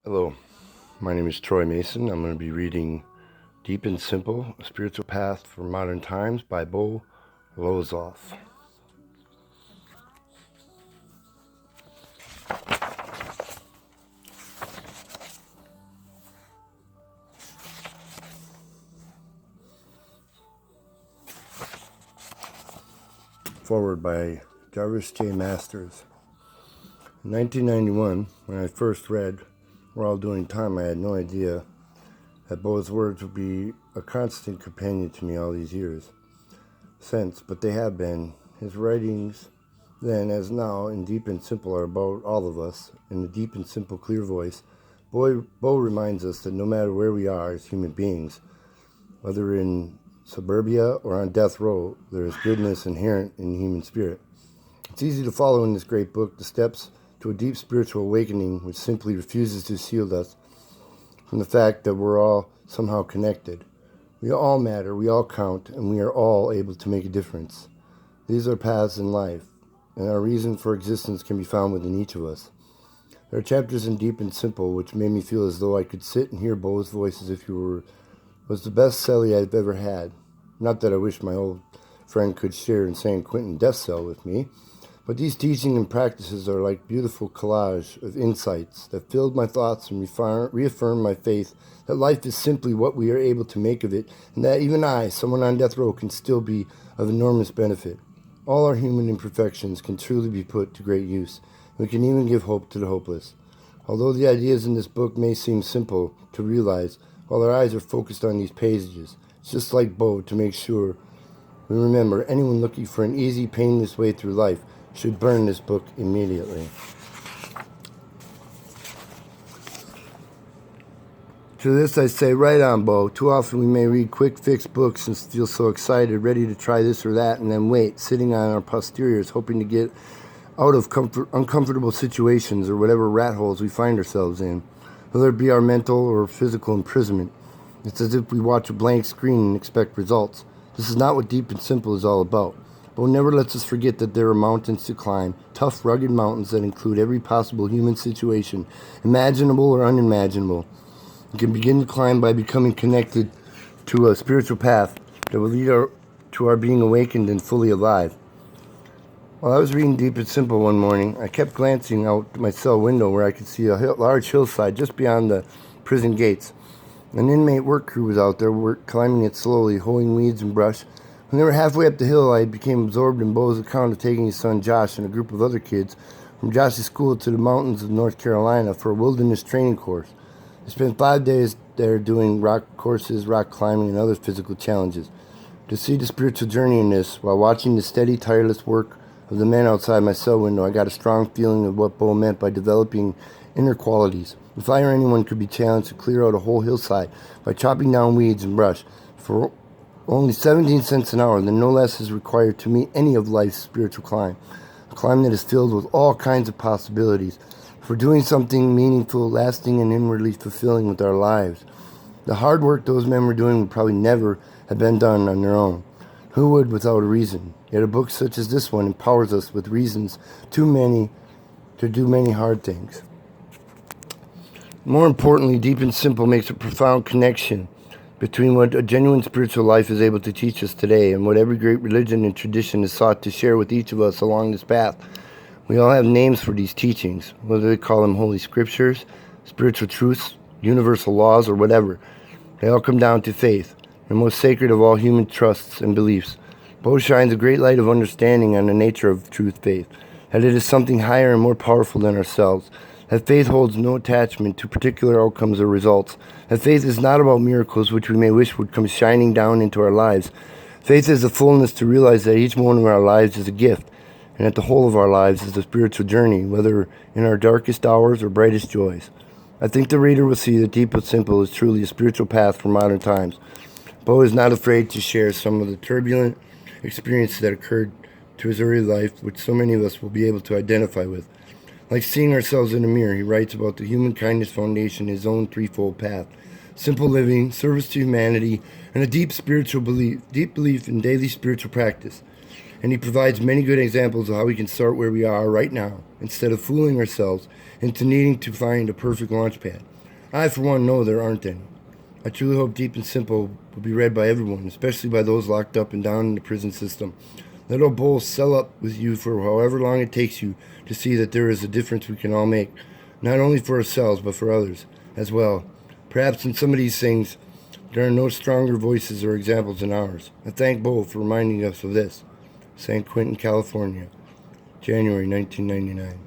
Hello, my name is Troy Mason. I'm going to be reading Deep and Simple, A Spiritual Path for Modern Times by Bo Lozoff. Forward by Jarvis J. Masters. In 1991, when I first read We're All Doing Time, I had no idea that Bo's words would be a constant companion to me all these years since, but they have been. His writings, then as now, in Deep and Simple, are about all of us. In a deep and simple, clear voice, Bo reminds us that no matter where we are as human beings, whether in suburbia or on death row, there is goodness inherent in the human spirit. It's easy to follow in this great book the steps to a deep spiritual awakening which simply refuses to shield us from the fact that we're all somehow connected. We all matter, we all count, and we are all able to make a difference. These are paths in life, and our reason for existence can be found within each of us. There are chapters in Deep and Simple which made me feel as though I could sit and hear Bo's voice as if he was the best cellie I've ever had. Not that I wish my old friend could share in San Quentin death cell with me, but these teachings and practices are like beautiful collage of insights that filled my thoughts and reaffirmed my faith that life is simply what we are able to make of it, and that even I, someone on death row, can still be of enormous benefit. All our human imperfections can truly be put to great use. We can even give hope to the hopeless. Although the ideas in this book may seem simple to realize, while our eyes are focused on these pages, it's just like Bo to make sure we remember anyone looking for an easy, painless way through life should burn this book immediately. To this I say, right on, Bo. Too often we may read quick fix books and feel so excited, ready to try this or that, and then wait, sitting on our posteriors, hoping to get out of uncomfortable situations or whatever rat holes we find ourselves in, whether it be our mental or physical imprisonment. It's as if we watch a blank screen and expect results. This is not what Deep and Simple is all about. Bo never lets us forget that there are mountains to climb, tough, rugged mountains that include every possible human situation, imaginable or unimaginable. You can begin to climb by becoming connected to a spiritual path that will lead to our being awakened and fully alive. While I was reading Deep and Simple one morning, I kept glancing out my cell window where I could see a large hillside just beyond the prison gates. An inmate work crew was out there climbing it slowly, hoeing weeds and brush. When they were halfway up the hill, I became absorbed in Bo's account of taking his son Josh and a group of other kids from Josh's school to the mountains of North Carolina for a wilderness training course. They spent 5 days there doing rock courses, rock climbing, and other physical challenges. To see the spiritual journey in this, while watching the steady, tireless work of the men outside my cell window, I got a strong feeling of what Bo meant by developing inner qualities. If I or anyone could be challenged to clear out a whole hillside by chopping down weeds and brush for only 17 cents an hour, then no less is required to meet any of life's spiritual climb. A climb that is filled with all kinds of possibilities for doing something meaningful, lasting, and inwardly fulfilling with our lives. The hard work those men were doing would probably never have been done on their own. Who would without a reason? Yet a book such as this one empowers us with reasons too many to do many hard things. More importantly, Deep and Simple makes a profound connection between what a genuine spiritual life is able to teach us today and what every great religion and tradition has sought to share with each of us along this path. We all have names for these teachings, whether they call them holy scriptures, spiritual truths, universal laws, or whatever. They all come down to faith, the most sacred of all human trusts and beliefs. Bo shines a great light of understanding on the nature of truth faith, that it is something higher and more powerful than ourselves, that faith holds no attachment to particular outcomes or results, that faith is not about miracles which we may wish would come shining down into our lives. Faith is the fullness to realize that each moment of our lives is a gift, and that the whole of our lives is a spiritual journey, whether in our darkest hours or brightest joys. I think the reader will see that Deep and Simple is truly a spiritual path for modern times. Bo is not afraid to share some of the turbulent experiences that occurred to his early life, which so many of us will be able to identify with. Like seeing ourselves in a mirror, he writes about the Human Kindness Foundation, his own threefold path: simple living, service to humanity, and a deep belief in daily spiritual practice. and he provides many good examples of how we can start where we are right now, instead of fooling ourselves into needing to find a perfect launch pad. I, for one, know there aren't any. I truly hope Deep and Simple will be read by everyone, especially by those locked up and down in the prison system. Let our bowl sell up with you for however long it takes you to see that there is a difference we can all make, not only for ourselves, but for others as well. Perhaps in some of these things, there are no stronger voices or examples than ours. I thank Bo for reminding us of this. San Quentin, California, January 1999.